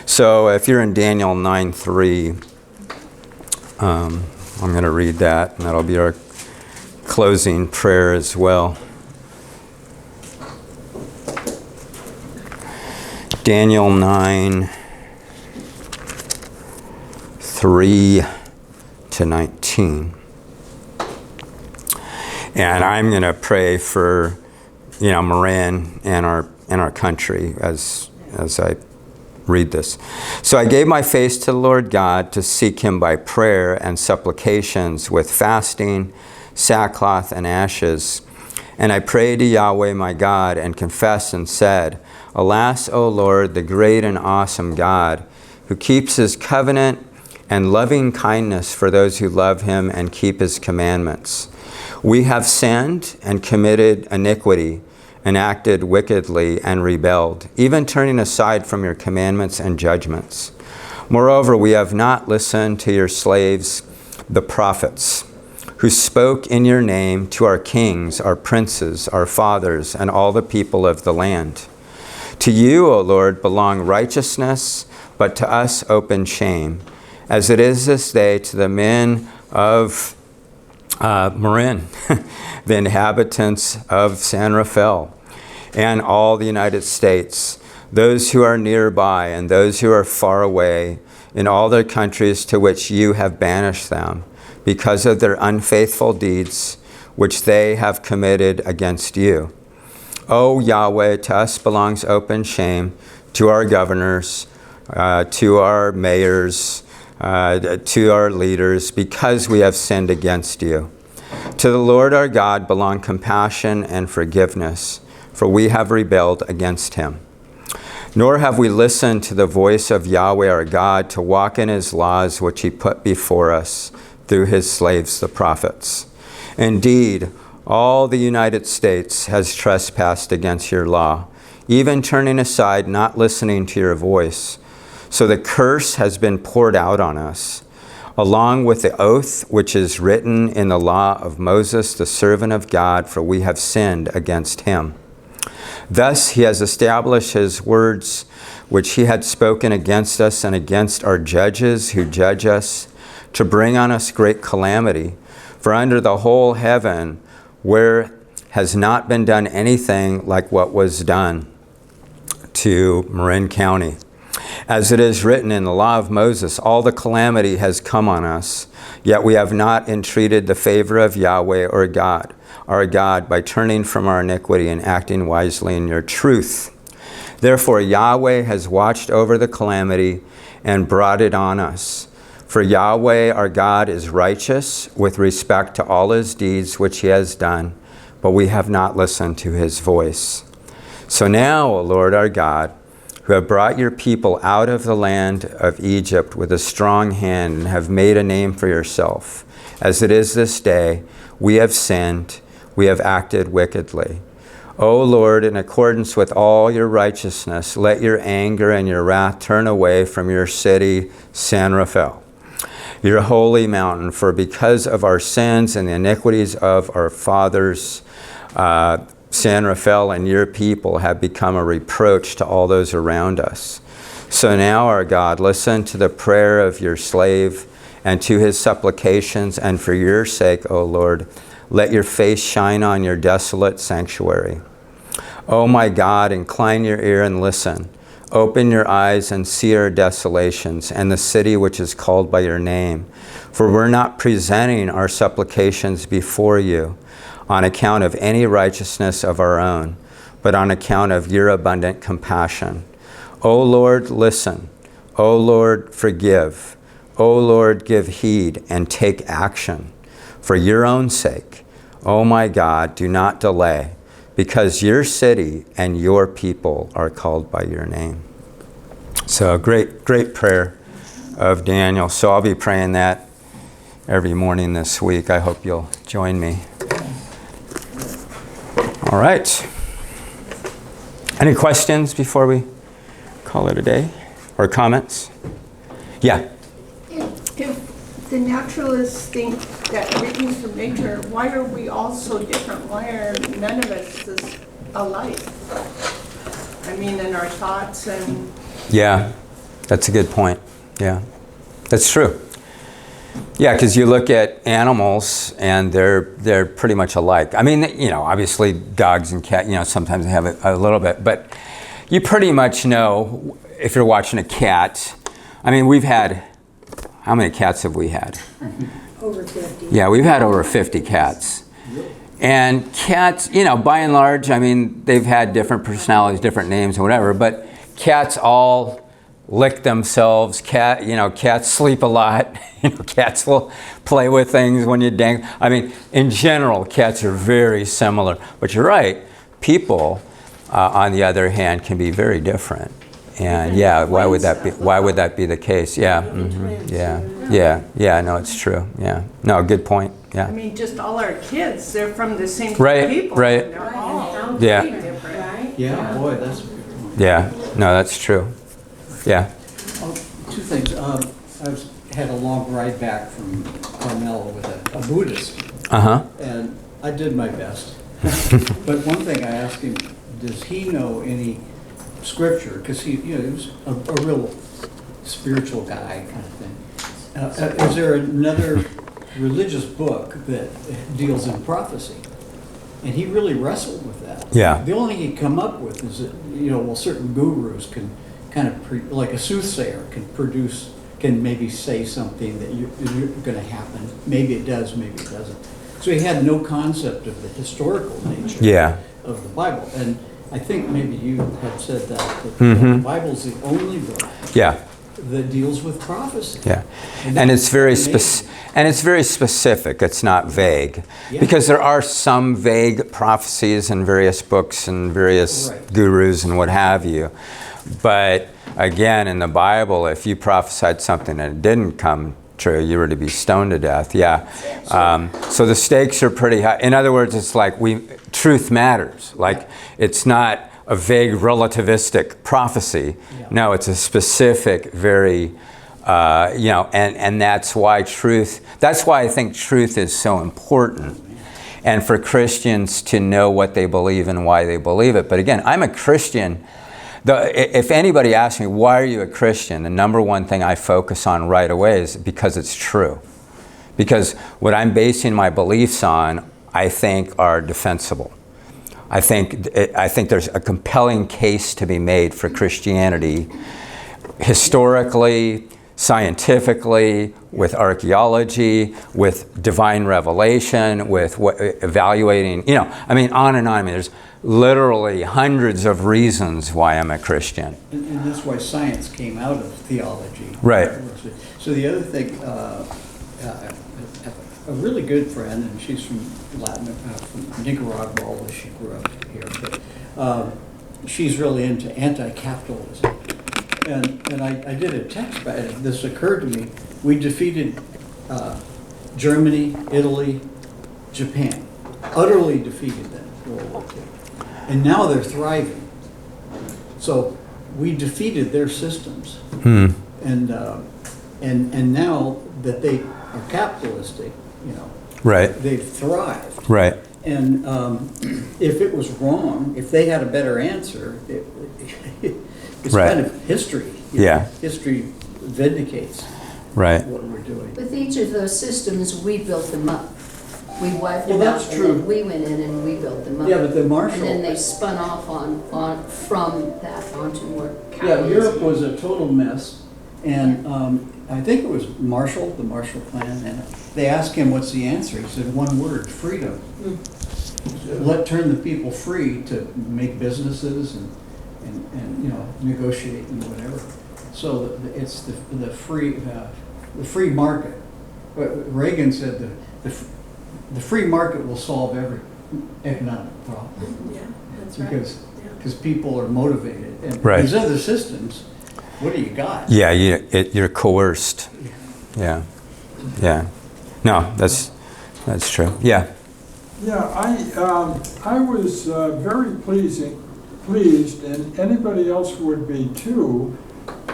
So if you're in Daniel 9:3, I'm going to read that, and that'll be our closing prayer as well. Daniel 9:3-19. And I'm going to pray for, Marin and our country as I read this. So I gave my face to the Lord God to seek him by prayer and supplications with fasting, sackcloth, and ashes. And I prayed to Yahweh my God and confessed and said, Alas, O Lord, the great and awesome God, who keeps his covenant and loving kindness for those who love him and keep his commandments. We have sinned and committed iniquity and acted wickedly and rebelled, even turning aside from your commandments and judgments. Moreover, we have not listened to your slaves, the prophets, who spoke in your name to our kings, our princes, our fathers, and all the people of the land. To you, O Lord, belong righteousness, but to us open shame, as it is this day to the men of Marin, the inhabitants of San Rafael, and all the United States, those who are nearby and those who are far away, in all their countries to which you have banished them, because of their unfaithful deeds which they have committed against you. O Yahweh, to us belongs open shame, to our governors, to our mayors, to our leaders, because we have sinned against you. To the Lord our God belong compassion and forgiveness, for we have rebelled against him. Nor have we listened to the voice of Yahweh our God to walk in his laws which he put before us through his slaves the prophets. Indeed, all the United States has trespassed against your law, even turning aside, not listening to your voice. So the curse has been poured out on us, along with the oath which is written in the law of Moses, the servant of God, for we have sinned against him. Thus he has established his words which he had spoken against us and against our judges who judge us, to bring on us great calamity. For under the whole heaven where has not been done anything like what was done to Marin County. As it is written in the law of Moses, all the calamity has come on us, yet we have not entreated the favor of Yahweh or God, our God, by turning from our iniquity and acting wisely in your truth. Therefore Yahweh has watched over the calamity and brought it on us. For Yahweh our God is righteous with respect to all his deeds which he has done, but we have not listened to his voice. So now, O Lord our God, who have brought your people out of the land of Egypt with a strong hand and have made a name for yourself, as it is this day, we have sinned, we have acted wickedly. O Lord, in accordance with all your righteousness, let your anger and your wrath turn away from your city, San Rafael. your holy mountain, for because of our sins and the iniquities of our fathers, San Rafael and your people have become a reproach to all those around us. So now, our God, listen to the prayer of your slave and to his supplications, and for your sake, O Lord, let your face shine on your desolate sanctuary. O my God, incline your ear and listen. Open your eyes and see our desolations and the city which is called by your name. For we're not presenting our supplications before you on account of any righteousness of our own, but on account of your abundant compassion. O Lord, listen. O Lord, forgive. O Lord, give heed and take action. For your own sake, O my God, do not delay, because your city and your people are called by your name. So great prayer of Daniel. So I'll be praying that every morning this week. I hope you'll join me. All right. Any questions before we call it a day? Or comments? Yeah. If the naturalists think that everything's from nature, why are we all so different? Why are none of us just alike? I mean, in our thoughts and... Yeah, that's a good point. Yeah, that's true. Yeah, because you look at animals and they're pretty much alike. I mean, obviously dogs and cats, sometimes they have a little bit, but you pretty much know if you're watching a cat. I mean, we've had, how many cats have we had? Over 50. Yeah, we've had over 50 cats. And cats, by and large, I mean, they've had different personalities, different names and whatever, but cats all lick themselves. Cats sleep a lot. Cats will play with things when you dang. I mean, in general, cats are very similar. But you're right. People, on the other hand, can be very different. And yeah, why would that be? Why would that be the case? Yeah. Mm-hmm. Yeah. No, it's true. Yeah. No, good point. Yeah. I mean, just all our kids, they're from the same Right, people. right. And they're all Yeah. different. Right? Yeah, boy, that's a good one. Yeah. No, that's true. Yeah. Oh, two things. Had a long ride back from Carmel with a Buddhist, and I did my best. But one thing I asked him, does he know any scripture? Because he was a real spiritual guy kind of thing. Is there another religious book that deals in prophecy? And he really wrestled with that. Yeah. The only thing he'd come up with is that, certain gurus can kind of, like a soothsayer can maybe say something that you're going to happen. Maybe it does, maybe it doesn't. So he had no concept of the historical nature of the Bible. And I think maybe you had said that the Bible's the only book that deals with prophecy. Yeah, and it's very specific. It's not vague, because there are some vague prophecies in various books and various gurus and what have you. But again, in the Bible, if you prophesied something and it didn't come true, you were to be stoned to death. Yeah. So the stakes are pretty high. In other words, it's like truth matters. Like it's not a vague relativistic prophecy. No, it's a specific, very, and that's why I think truth is so important. And for Christians to know what they believe and why they believe it. But again, I'm a Christian. If anybody asks me, why are you a Christian? The number one thing I focus on right away is because it's true. Because what I'm basing my beliefs on, I think are defensible. I think there's a compelling case to be made for Christianity, historically, scientifically, with archaeology, with divine revelation, with evaluating, on and on. I mean, there's literally hundreds of reasons why I'm a Christian. And that's why science came out of theology. Right. So the other thing, a really good friend, and she's from from Nicaragua, although she grew up here, but she's really into anti-capitalism. And I did a text back, and this occurred to me. We defeated Germany, Italy, Japan, utterly defeated them in World War II. And now they're thriving. So we defeated their systems. And And now that they are capitalistic, you know, Right. they've thrived. Right. And if it was wrong, if they had a better answer, it's Right. kind of history. you know. Yeah. History vindicates Right. what we're doing. With each of those systems, we built them up. We wiped Well, them out, that's and true. then we went in and we built them up. Yeah, but the And then Marshall, they spun off from that onto more yeah, capitalism. Europe was a total mess. And I think it was Marshall, the Marshall Plan, and they asked him, what's the answer? He said, one word, freedom. Turn the people free to make businesses and you know, negotiate and whatever. So it's the free market. But Reagan said the free market will solve every economic problem. Yeah, that's right. Because people are motivated. And Right. these other systems, what do you got? Yeah, you're coerced. Yeah. Yeah. No, that's true. Yeah. Yeah, I was very pleased, and anybody else would be too,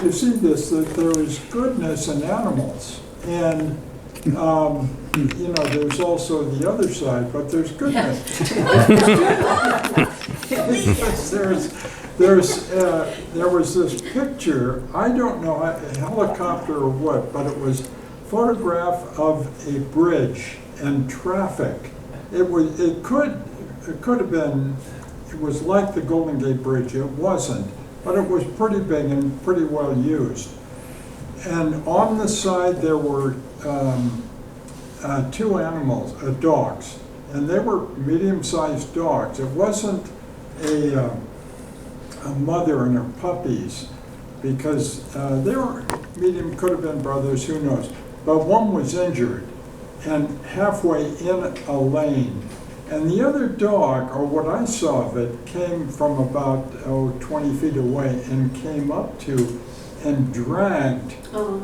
to see this, that there is goodness in animals. And, you know, there's also the other side, but there's goodness. There was this picture, I don't know, a helicopter or what, but it was a photograph of a bridge and traffic. It could have been, it was like the Golden Gate Bridge. It wasn't, but it was pretty big and pretty well used. And on the side there were two animals, dogs, and they were medium-sized dogs. It wasn't a mother and her puppies, because they were medium, could have been brothers, who knows. But one was injured and halfway in a lane. And the other dog, or what I saw of it, came from about 20 feet away and came up to and dragged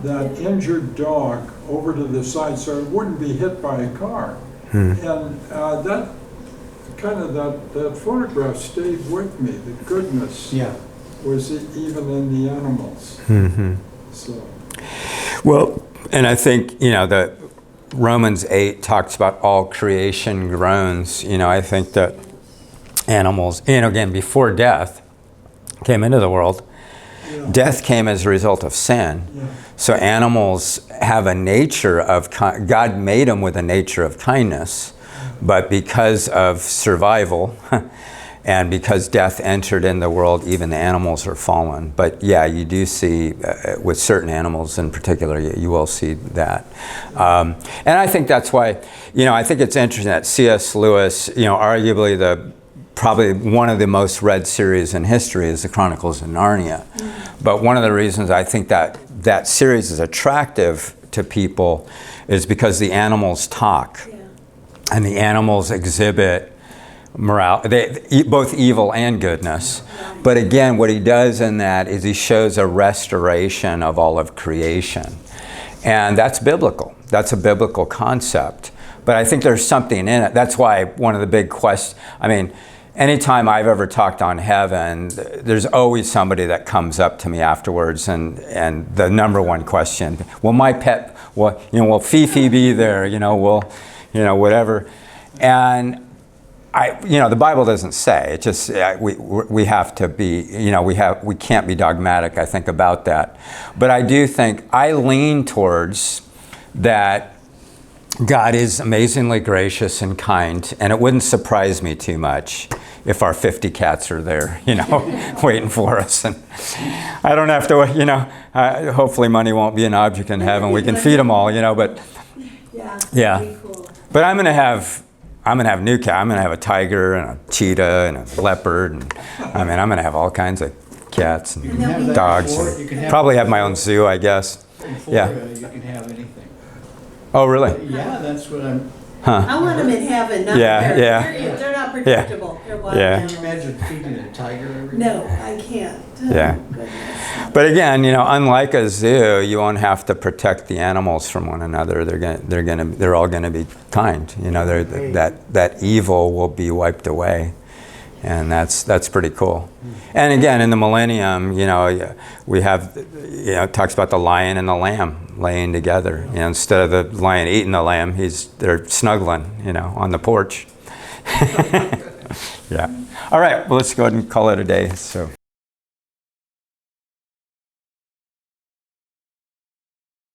that injured dog over to the side so it wouldn't be hit by a car. And that photograph stayed with me. The goodness Yeah. was even in the animals. Mm-hmm. So. Well, and I think, you know, the Romans 8 talks about all creation groans. You know, I think that animals, and again, before death came into the world, death came as a result of sin. Yeah. So animals have a nature of, God made them with a nature of kindness, but because of survival and because death entered in the world, even the animals are fallen. But yeah, you do see, with certain animals in particular, you will see that. And I think that's why, you know, I think it's interesting that C.S. Lewis, you know, arguably probably one of the most read series in history is the Chronicles of Narnia. But one of the reasons I think that series is attractive to people is because the animals talk. Yeah. And the animals exhibit both evil and goodness. But again, what he does in that is he shows a restoration of all of creation. And that's biblical. That's a biblical concept. But I think there's something in it. That's why one of the big questions, I mean, anytime I've ever talked on heaven, there's always somebody that comes up to me afterwards and the number one question, will my pet, will Fifi be there? Whatever. And the Bible doesn't say. It just we have to be, we can't be dogmatic, I think, about that. But I do think I lean towards that God is amazingly gracious and kind, and it wouldn't surprise me too much if our 50 cats are there, waiting for us. And I don't have to, hopefully money won't be an object in heaven. We can feed them all, but yeah. Pretty cool. But I'm gonna have new cats. I'm gonna have a tiger and a cheetah and a leopard, and I'm gonna have all kinds of cats and have that dogs. before. And You can have probably that have my own zoo, I guess. In Yeah. Florida, you can have anything. Oh, really? Yeah, that's what I'm. Huh? I want them in heaven, not Yeah, there. yeah. They're not predictable. They're wild Yeah. Can you imagine feeding a tiger every day? No, I can't. Yeah. Oh, goodness. But again, unlike a zoo, you won't have to protect the animals from one another. They're all gonna be kind. That evil will be wiped away, And that's pretty cool. And again, in the millennium, we have, it talks about the lion and the lamb laying together. Instead of the lion eating the lamb, they're snuggling, on the porch. Yeah. All right, well, let's go ahead and call it a day. So.